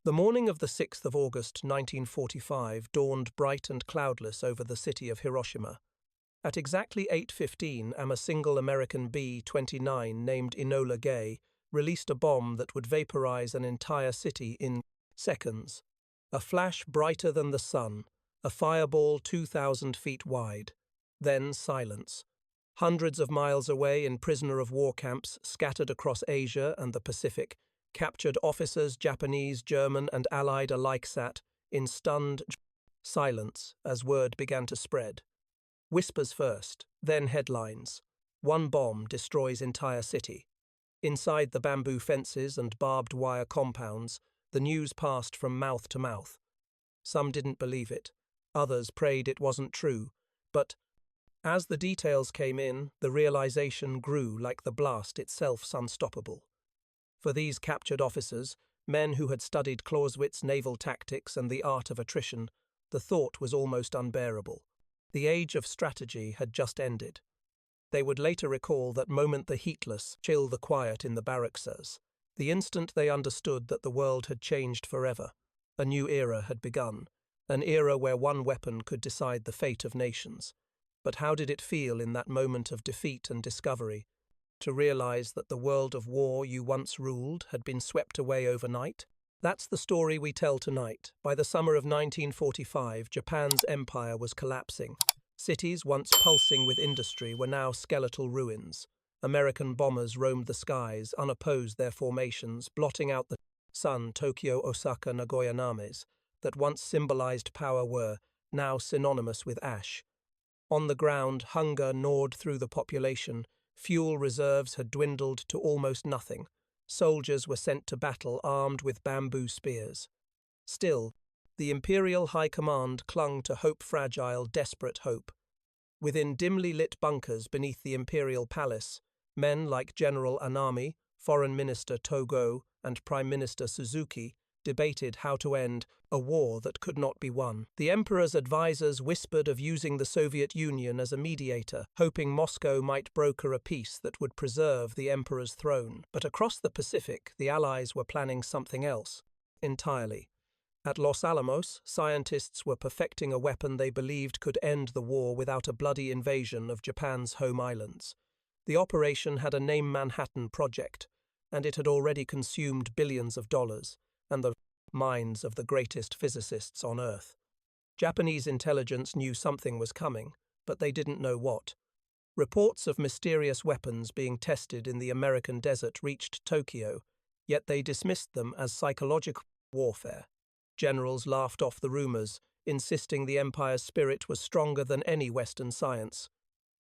The morning of the 6th of August 1945 dawned bright and cloudless over the city of Hiroshima. At exactly 8:15 a single American B-29 named Enola Gay released a bomb that would vaporize an entire city in seconds. A flash brighter than the sun, a fireball 2,000 feet wide. Then silence. Hundreds of miles away in prisoner-of-war camps scattered across Asia and the Pacific, captured officers, Japanese, German, and Allied alike sat in stunned silence as word began to spread. Whispers first, then headlines. One bomb destroys entire city. Inside the bamboo fences and barbed wire compounds, the news passed from mouth to mouth. Some didn't believe it. Others prayed it wasn't true. But as the details came in, the realization grew like the blast itself unstoppable. For these captured officers, men who had studied Clausewitz's naval tactics and the art of attrition, the thought was almost unbearable. The age of strategy had just ended. They would later recall that moment the heatless chill the quiet in the barracks, the instant they understood that the world had changed forever. A new era had begun, an era where one weapon could decide the fate of nations. But how did it feel in that moment of defeat and discovery, to realize that the world of war you once ruled had been swept away overnight? That's the story we tell tonight. By the summer of 1945, Japan's empire was collapsing. Cities once pulsing with industry were now skeletal ruins. American bombers roamed the skies, unopposed their formations, blotting out the sun. Tokyo, Osaka, Nagoya, Names, that once symbolized power were now synonymous with ash. On the ground, hunger gnawed through the population. Fuel reserves had dwindled to almost nothing. Soldiers were sent to battle armed with bamboo spears. Still, the Imperial High Command clung to hope-fragile, desperate hope. Within dimly lit bunkers beneath the Imperial Palace, men like General Anami, Foreign Minister Togo, and Prime Minister Suzuki debated how to end a war that could not be won. The Emperor's advisors whispered of using the Soviet Union as a mediator, hoping Moscow might broker a peace that would preserve the Emperor's throne. But across the Pacific, the Allies were planning something else entirely. At Los Alamos, scientists were perfecting a weapon they believed could end the war without a bloody invasion of Japan's home islands. The operation had a name Manhattan Project, and it had already consumed billions of dollars and the minds of the greatest physicists on Earth. Japanese intelligence knew something was coming, but they didn't know what. Reports of mysterious weapons being tested in the American desert reached Tokyo, yet they dismissed them as psychological warfare. Generals laughed off the rumors, insisting the Empire's spirit was stronger than any Western science.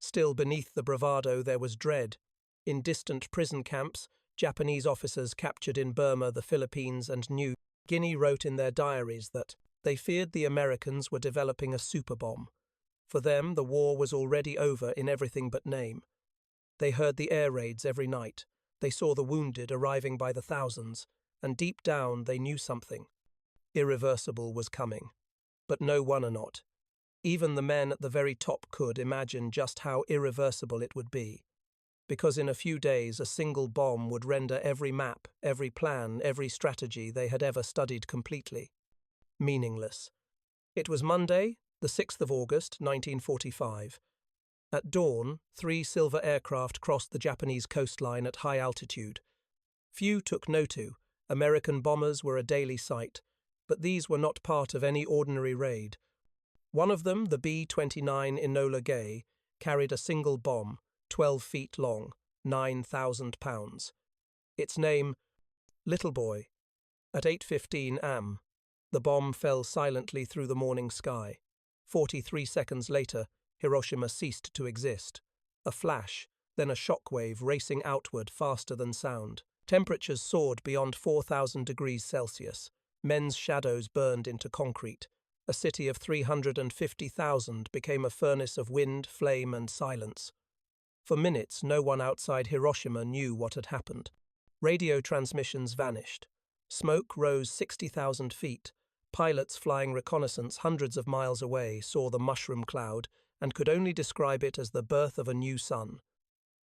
Still beneath the bravado there was dread. In distant prison camps, Japanese officers captured in Burma, the Philippines, and New Guinea wrote in their diaries that they feared the Americans were developing a super bomb. For them, the war was already over in everything but name. They heard the air raids every night. They saw the wounded arriving by the thousands, and deep down they knew something. Irreversible was coming. But no one or not. Even the men at the very top could imagine just how irreversible it would be. Because in a few days a single bomb would render every map, every plan, every strategy they had ever studied completely meaningless. It was Monday, the 6th of August, 1945. At dawn, 3 silver aircraft crossed the Japanese coastline at high altitude. Few took notice. American bombers were a daily sight, but these were not part of any ordinary raid. One of them, the B-29 Enola Gay, carried a single bomb, 12 feet long, 9,000 pounds. Its name, Little Boy. At 8:15 am, the bomb fell silently through the morning sky. 43 seconds later, Hiroshima ceased to exist. A flash, then a shockwave racing outward faster than sound. Temperatures soared beyond 4,000 degrees Celsius. Men's shadows burned into concrete. A city of 350,000 became a furnace of wind, flame, and silence. For minutes, no one outside Hiroshima knew what had happened. Radio transmissions vanished. Smoke rose 60,000 feet. Pilots flying reconnaissance hundreds of miles away saw the mushroom cloud and could only describe it as the birth of a new sun.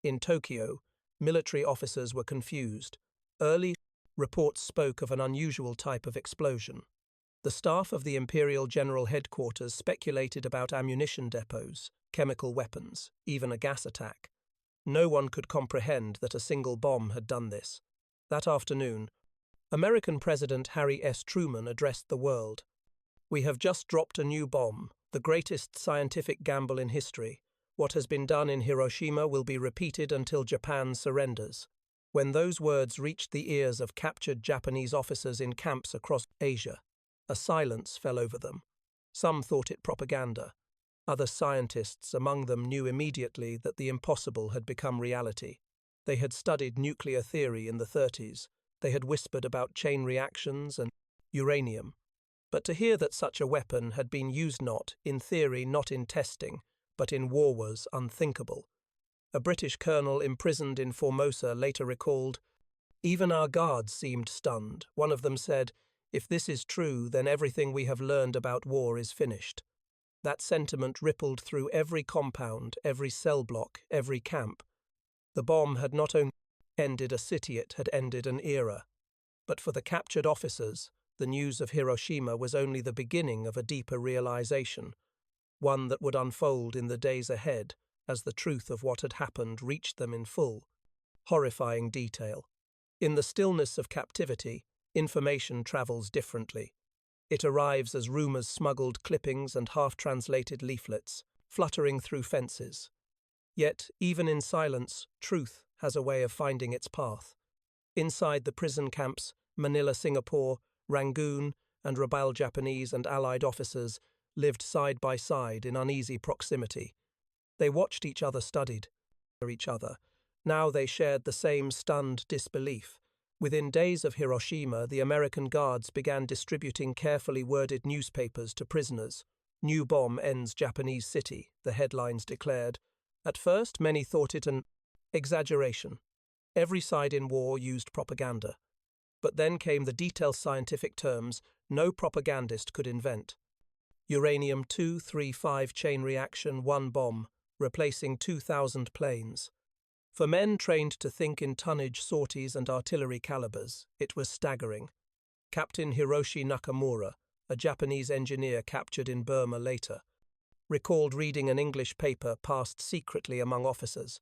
In Tokyo, military officers were confused. Early Reports spoke of an unusual type of explosion. The staff of the Imperial General Headquarters speculated about ammunition depots, chemical weapons, even a gas attack. No one could comprehend that a single bomb had done this. That afternoon, American President Harry S. Truman addressed the world. "We have just dropped a new bomb, the greatest scientific gamble in history. What has been done in Hiroshima will be repeated until Japan surrenders." When those words reached the ears of captured Japanese officers in camps across Asia, a silence fell over them. Some thought it propaganda. Other scientists among them knew immediately that the impossible had become reality. They had studied nuclear theory in the 30s. They had whispered about chain reactions and uranium. But to hear that such a weapon had been used not in theory, not in testing, but in war was unthinkable. A British colonel imprisoned in Formosa later recalled, "Even our guards seemed stunned. One of them said, 'If this is true, then everything we have learned about war is finished.'" That sentiment rippled through every compound, every cell block, every camp. The bomb had not only ended a city, it had ended an era. But for the captured officers, the news of Hiroshima was only the beginning of a deeper realization, one that would unfold in the days ahead as the truth of what had happened reached them in full, horrifying detail. In the stillness of captivity, information travels differently. It arrives as rumors, smuggled clippings and half-translated leaflets, fluttering through fences. Yet, even in silence, truth has a way of finding its path. Inside the prison camps, Manila, Singapore, Rangoon, and Rabaul Japanese and Allied officers lived side by side in uneasy proximity. They watched each other, studied each other. Now they shared the same stunned disbelief. Within days of Hiroshima, the American guards began distributing carefully worded newspapers to prisoners. "New bomb ends Japanese city," the headlines declared. At first, many thought it an exaggeration. Every side in war used propaganda. But then came the detailed scientific terms no propagandist could invent. Uranium-235 chain reaction, one bomb, replacing 2,000 planes. For men trained to think in tonnage, sorties, and artillery calibers, it was staggering. Captain Hiroshi Nakamura, a Japanese engineer captured in Burma later, recalled reading an English paper passed secretly among officers.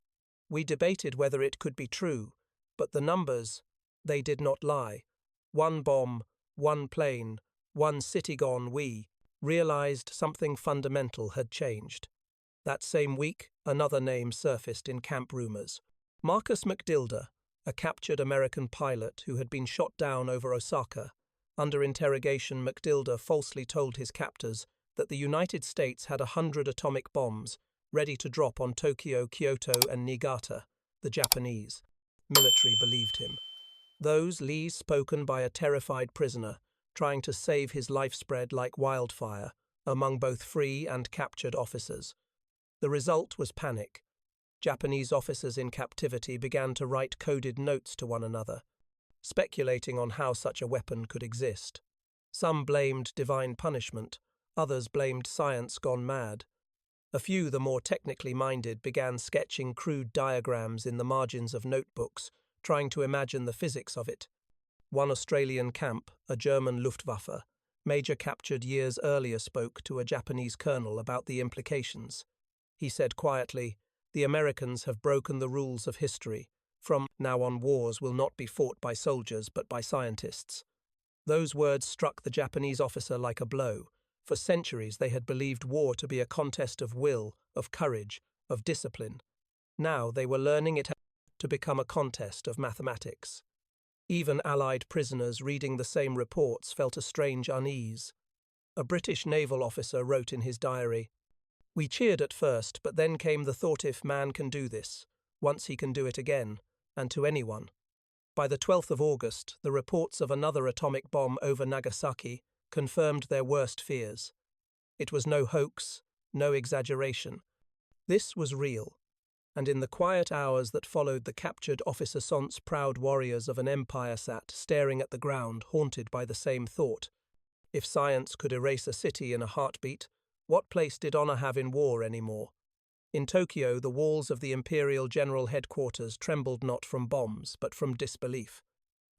"We debated whether it could be true, but the numbers, they did not lie. One bomb, one plane, one city gone." We realized something fundamental had changed. That same week, another name surfaced in camp rumors. Marcus McDilder, a captured American pilot who had been shot down over Osaka. Under interrogation, McDilder falsely told his captors that the United States had 100 atomic bombs ready to drop on Tokyo, Kyoto, and Niigata. The Japanese military believed him. Those lies spoken by a terrified prisoner, trying to save his life spread like wildfire among both free and captured officers. The result was panic. Japanese officers in captivity began to write coded notes to one another, speculating on how such a weapon could exist. Some blamed divine punishment, others blamed science gone mad. A few, the more technically minded, began sketching crude diagrams in the margins of notebooks, trying to imagine the physics of it. One Australian camp, a German Luftwaffe major captured years earlier, spoke to a Japanese colonel about the implications. He said quietly, "The Americans have broken the rules of history. From now on, wars will not be fought by soldiers but by scientists." Those words struck the Japanese officer like a blow. For centuries they had believed war to be a contest of will, of courage, of discipline. Now they were learning it to become a contest of mathematics. Even Allied prisoners reading the same reports felt a strange unease. A British naval officer wrote in his diary, "We cheered at first, but then came the thought, if man can do this, once he can do it again, and to anyone." By the 12th of August, the reports of another atomic bomb over Nagasaki confirmed their worst fears. It was no hoax, no exaggeration. This was real. And in the quiet hours that followed, the captured officer Son's proud warriors of an empire sat staring at the ground, haunted by the same thought. If science could erase a city in a heartbeat, what place did honor have in war anymore? In Tokyo, the walls of the Imperial General Headquarters trembled not from bombs, but from disbelief.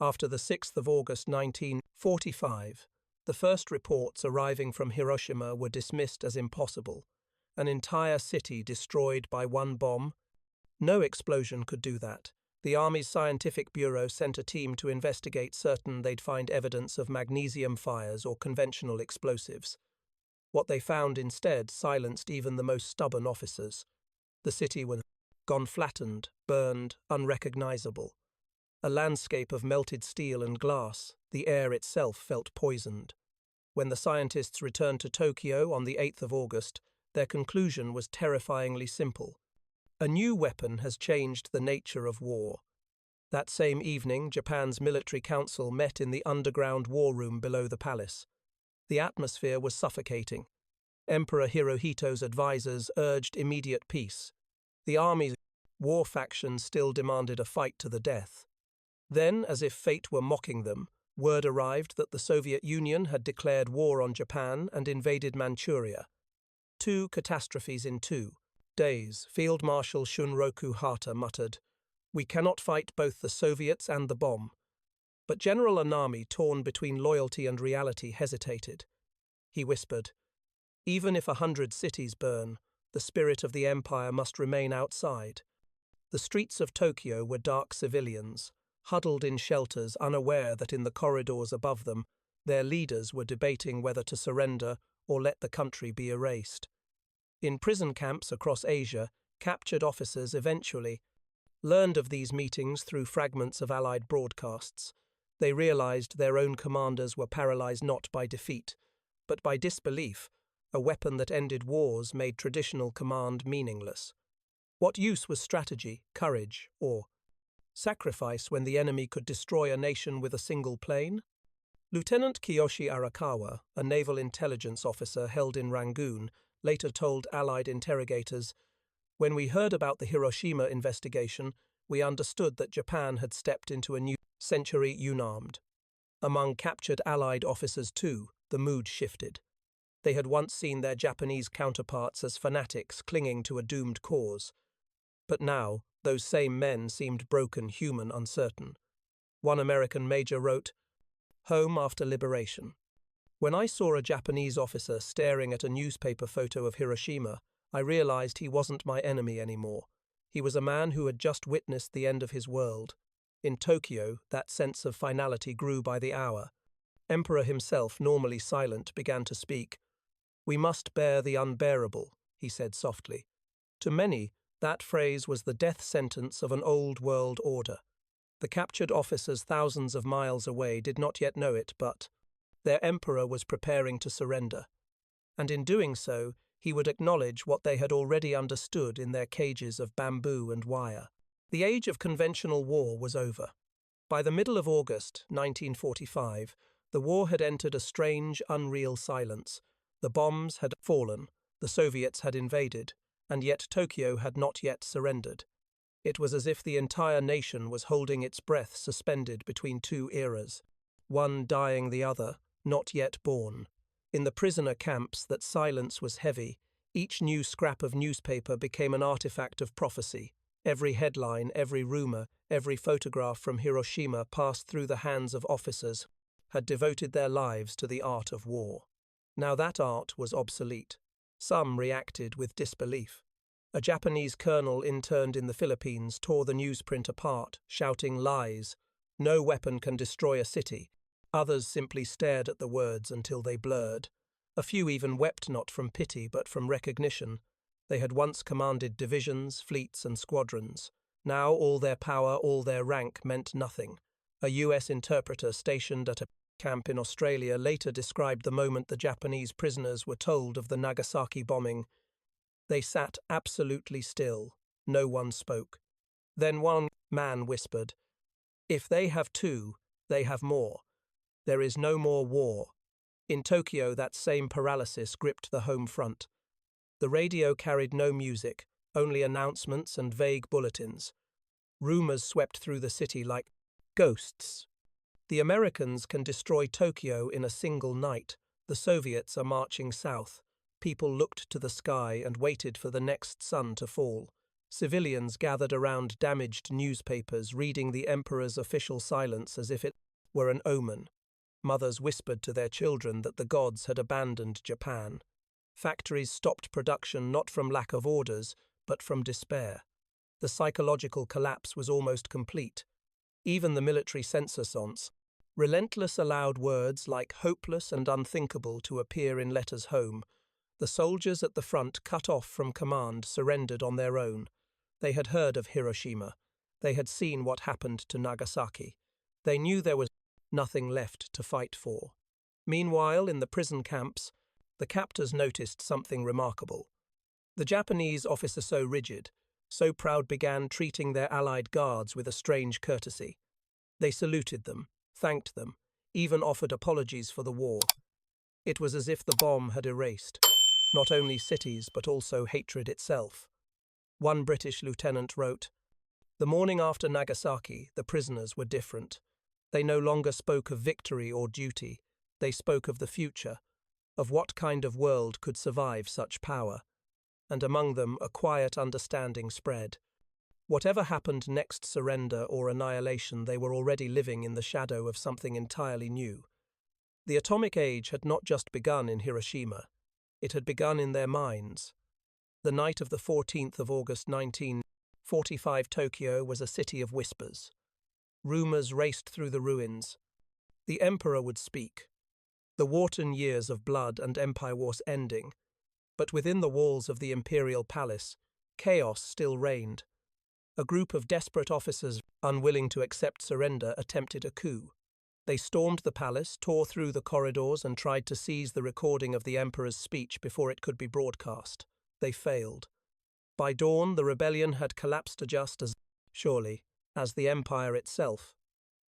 After the 6th of August 1945, the first reports arriving from Hiroshima were dismissed as impossible. An entire city destroyed by one bomb? No explosion could do that. The Army's Scientific Bureau sent a team to investigate, certain they'd find evidence of magnesium fires or conventional explosives. What they found instead silenced even the most stubborn officers. The city was gone, flattened, burned, unrecognizable. A landscape of melted steel and glass, the air itself felt poisoned. When the scientists returned to Tokyo on the 8th of August, their conclusion was terrifyingly simple. A new weapon has changed the nature of war. That same evening, Japan's military council met in the underground war room below the palace. The atmosphere was suffocating. Emperor Hirohito's advisors urged immediate peace. The army's war faction still demanded a fight to the death. Then, as if fate were mocking them, word arrived that the Soviet Union had declared war on Japan and invaded Manchuria. Two catastrophes in 2 days. Field Marshal Shunroku Hata muttered, "We cannot fight both the Soviets and the bomb." But General Anami, torn between loyalty and reality, hesitated. He whispered, "Even if 100 cities burn, the spirit of the empire must remain outside." The streets of Tokyo were dark civilians, huddled in shelters, unaware that in the corridors above them, their leaders were debating whether to surrender or let the country be erased. In prison camps across Asia, captured officers eventually learned of these meetings through fragments of Allied broadcasts. They realized their own commanders were paralyzed not by defeat, but by disbelief, a weapon that ended wars made traditional command meaningless. What use was strategy, courage, or sacrifice when the enemy could destroy a nation with a single plane? Lieutenant Kiyoshi Arakawa, a naval intelligence officer held in Rangoon, later told Allied interrogators, "When we heard about the Hiroshima investigation, we understood that Japan had stepped into a new century unarmed." Among captured Allied officers, too, the mood shifted. They had once seen their Japanese counterparts as fanatics clinging to a doomed cause. But now, those same men seemed broken, human, uncertain. One American major wrote, "Home after liberation. When I saw a Japanese officer staring at a newspaper photo of Hiroshima, I realized he wasn't my enemy anymore. He was a man who had just witnessed the end of his world. In Tokyo, that sense of finality grew by the hour. Emperor himself, normally silent, began to speak. "We must bear the unbearable," he said softly. To many, that phrase was the death sentence of an old world order. The captured officers thousands of miles away did not yet know it, but their emperor was preparing to surrender. And in doing so, he would acknowledge what they had already understood in their cages of bamboo and wire. The age of conventional war was over. By the middle of August 1945, the war had entered a strange, unreal silence. The bombs had fallen, the Soviets had invaded, and yet Tokyo had not yet surrendered. It was as if the entire nation was holding its breath suspended between two eras, one dying, the other not yet born. In the prisoner camps, that silence was heavy. Each new scrap of newspaper became an artifact of prophecy. Every headline, every rumor, every photograph from Hiroshima passed through the hands of officers had devoted their lives to the art of war. Now that art was obsolete. Some reacted with disbelief. A Japanese colonel interned in the Philippines tore the newsprint apart, shouting lies. "No weapon can destroy a city." Others simply stared at the words until they blurred. A few even wept not from pity but from recognition. They had once commanded divisions, fleets, and squadrons. Now all their power, all their rank meant nothing. A US interpreter stationed at a camp in Australia later described the moment the Japanese prisoners were told of the Nagasaki bombing. They sat absolutely still. No one spoke. Then one man whispered, "If they have two, they have more. There is no more war." In Tokyo, that same paralysis gripped the home front. The radio carried no music, only announcements and vague bulletins. Rumors swept through the city like ghosts. The Americans can destroy Tokyo in a single night. The Soviets are marching south. People looked to the sky and waited for the next sun to fall. Civilians gathered around damaged newspapers, reading the emperor's official silence as if it were an omen. Mothers whispered to their children that the gods had abandoned Japan. Factories stopped production not from lack of orders, but from despair. The psychological collapse was almost complete. Even the military censorship, relentless, allowed words like hopeless and unthinkable to appear in letters home. The soldiers at the front, cut off from command, surrendered on their own. They had heard of Hiroshima. They had seen what happened to Nagasaki. They knew there was nothing left to fight for. Meanwhile, in the prison camps, the captors noticed something remarkable. The Japanese officer, so rigid, so proud, began treating their allied guards with a strange courtesy. They saluted them, thanked them, even offered apologies for the war. It was as if the bomb had erased not only cities but also hatred itself. One British lieutenant wrote, "The morning after Nagasaki, the prisoners were different. They no longer spoke of victory or duty. They spoke of the future, of what kind of world could survive such power. And among them a quiet understanding spread. Whatever happened next, surrender or annihilation, they were already living in the shadow of something entirely new. The atomic age had not just begun in Hiroshima. It had begun in their minds. The night of the 14th of August 1945, Tokyo was a city of whispers. Rumors raced through the ruins. The emperor would speak. The wartime years of blood and empire wars ending. But within the walls of the imperial palace, chaos still reigned. A group of desperate officers, unwilling to accept surrender, attempted a coup. They stormed the palace, tore through the corridors, and tried to seize the recording of the emperor's speech before it could be broadcast. They failed. By dawn, the rebellion had collapsed just as surely as the empire itself.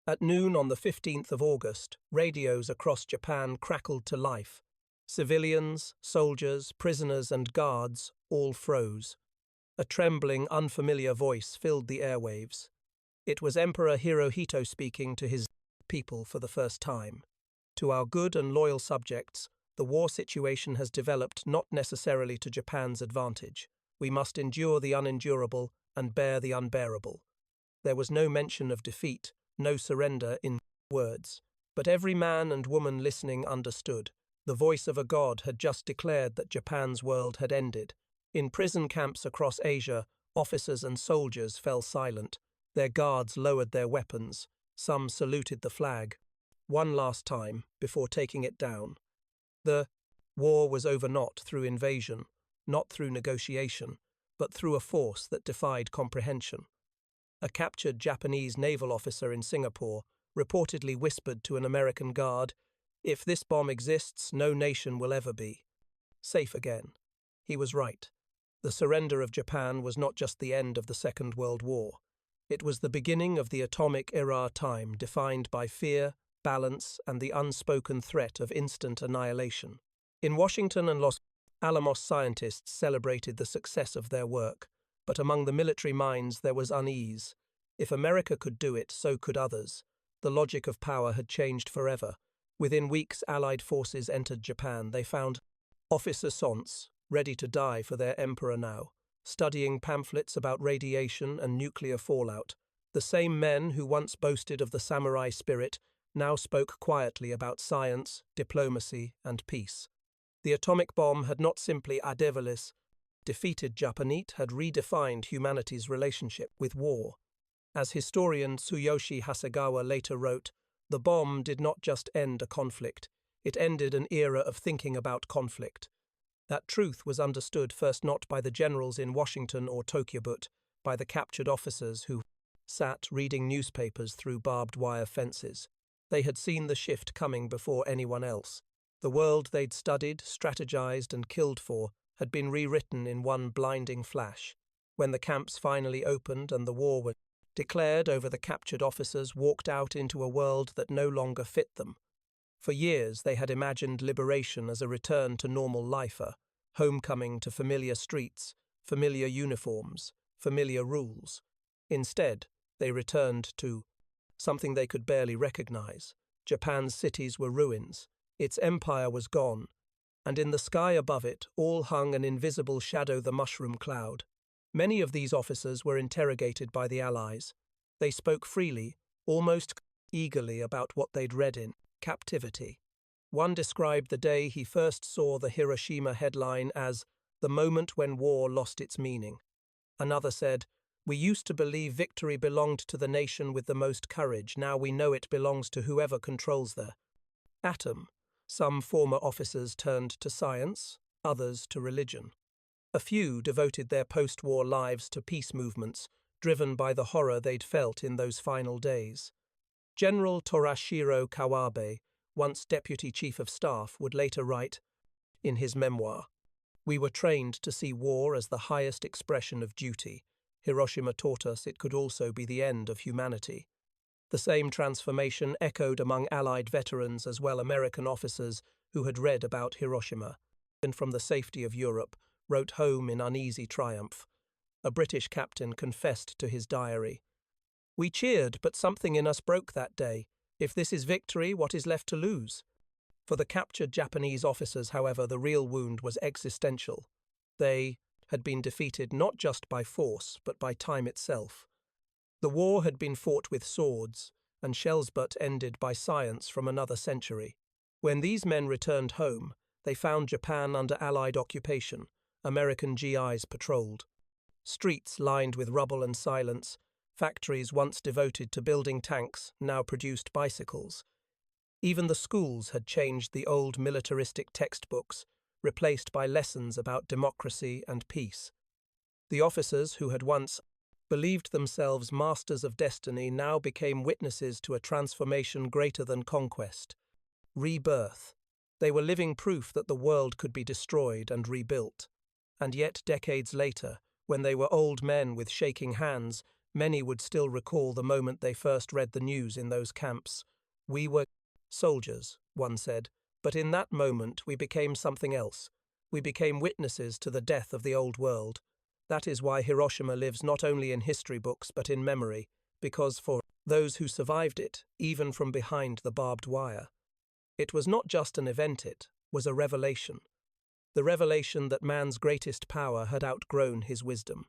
At noon on the 15th of August, radios across Japan crackled to life. Civilians, soldiers, prisoners, and guards all froze. A trembling, unfamiliar voice filled the airwaves. It was Emperor Hirohito speaking to his people for the first time. To our good and loyal subjects, the war situation has developed not necessarily to Japan's advantage. We must endure the unendurable and bear the unbearable. There was no mention of defeat, no surrender in words, but every man and woman listening understood. The voice of a god had just declared that Japan's world had ended. In prison camps across Asia, officers and soldiers fell silent. Their guards lowered their weapons. Some saluted the flag one last time before taking it down. The war was over not through invasion, not through negotiation, but through a force that defied comprehension. A captured Japanese naval officer in Singapore reportedly whispered to an American guard, "If this bomb exists, no nation will ever be safe again." He was right. The surrender of Japan was not just the end of the Second World War. It was the beginning of the atomic era time, defined by fear, balance, and the unspoken threat of instant annihilation. In Washington and Los Alamos, scientists celebrated the success of their work, but among the military minds there was unease. If America could do it, so could others. The logic of power had changed forever. Within weeks, Allied forces entered Japan. They found officers ready to die for their emperor now, studying pamphlets about radiation and nuclear fallout. The same men who once boasted of the samurai spirit now spoke quietly about science, diplomacy, and peace. The atomic bomb had not simply defeated Japan, it had redefined humanity's relationship with war. As historian Tsuyoshi Hasegawa later wrote, the bomb did not just end a conflict, it ended an era of thinking about conflict. That truth was understood first not by the generals in Washington or Tokyo, but by the captured officers who sat reading newspapers through barbed wire fences. They had seen the shift coming before anyone else. The world they'd studied, strategized, and killed for had been rewritten in one blinding flash. When the camps finally opened and the war was declared over, the captured officers walked out into a world that no longer fit them. For years they had imagined liberation as a return to normal life, a homecoming to familiar streets, familiar uniforms, familiar rules. Instead, they returned to something they could barely recognize. Japan's cities were ruins, its empire was gone, and in the sky above it all hung an invisible shadow, the mushroom cloud. Many of these officers were interrogated by the Allies. They spoke freely, almost eagerly, about what they'd read in Captivity. One described the day he first saw the Hiroshima headline as the moment when war lost its meaning. Another said, "We used to believe victory belonged to the nation with the most courage. Now we know it belongs to whoever controls the atom." Some former officers turned to science, others to religion. A few devoted their post-war lives to peace movements, driven by the horror they'd felt in those final days. General Torashiro Kawabe, once Deputy Chief of Staff, would later write, in his memoir, "We were trained to see war as the highest expression of duty. Hiroshima taught us it could also be the end of humanity." The same transformation echoed among Allied veterans as well American officers who had read about Hiroshima, and from the safety of Europe, wrote home in uneasy triumph. A British captain confessed to his diary, "We cheered, but something in us broke that day. If this is victory, what is left to lose?" For the captured Japanese officers, however, the real wound was existential. They had been defeated not just by force, but by time itself. The war had been fought with swords, and shells but ended by science from another century. When these men returned home, they found Japan under Allied occupation. American GIs patrolled. Streets lined with rubble and silence. Factories once devoted to building tanks now produced bicycles. Even the schools had changed the old militaristic textbooks, replaced by lessons about democracy and peace. The officers who had once believed themselves masters of destiny now became witnesses to a transformation greater than conquest. Rebirth. They were living proof that the world could be destroyed and rebuilt. And yet, decades later, when they were old men with shaking hands, many would still recall the moment they first read the news in those camps. "We were soldiers," one said, "but in that moment we became something else. We became witnesses to the death of the old world." That is why Hiroshima lives not only in history books but in memory, because for those who survived it, even from behind the barbed wire, it was not just an event, it was a revelation. The revelation that man's greatest power had outgrown his wisdom.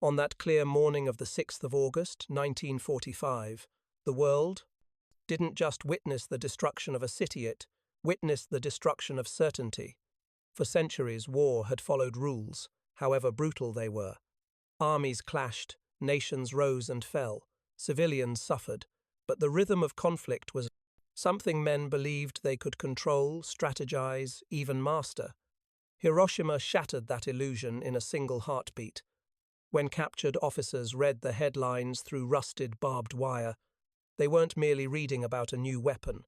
On that clear morning of the 6th of August, 1945, the world didn't just witness the destruction of a city, it witnessed the destruction of certainty. For centuries, war had followed rules, however brutal they were. Armies clashed, nations rose and fell, civilians suffered, but the rhythm of conflict was something men believed they could control, strategize, even master. Hiroshima shattered that illusion in a single heartbeat. When captured officers read the headlines through rusted barbed wire, they weren't merely reading about a new weapon.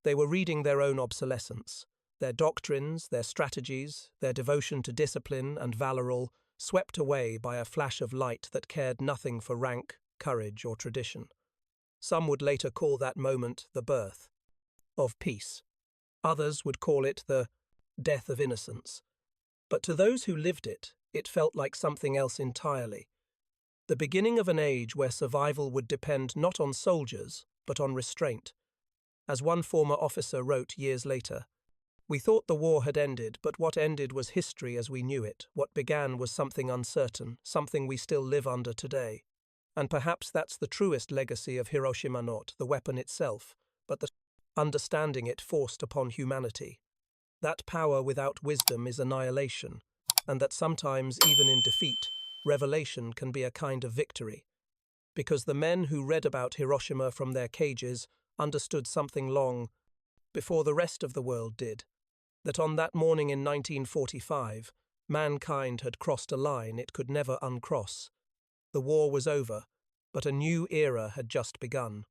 They were reading their own obsolescence. Their doctrines, their strategies, their devotion to discipline and valor all swept away by a flash of light that cared nothing for rank, courage, or tradition. Some would later call that moment the birth of peace. Others would call it the death of innocence. But to those who lived it, it felt like something else entirely. The beginning of an age where survival would depend not on soldiers, but on restraint. As one former officer wrote years later, "We thought the war had ended, but what ended was history as we knew it. What began was something uncertain, something we still live under today." And perhaps that's the truest legacy of Hiroshima, not the weapon itself, but the understanding it forced upon humanity. That power without wisdom is annihilation, and that sometimes, even in defeat, revelation can be a kind of victory. Because the men who read about Hiroshima from their cages understood something long before the rest of the world did. That on that morning in 1945, mankind had crossed a line it could never uncross. The war was over, but a new era had just begun.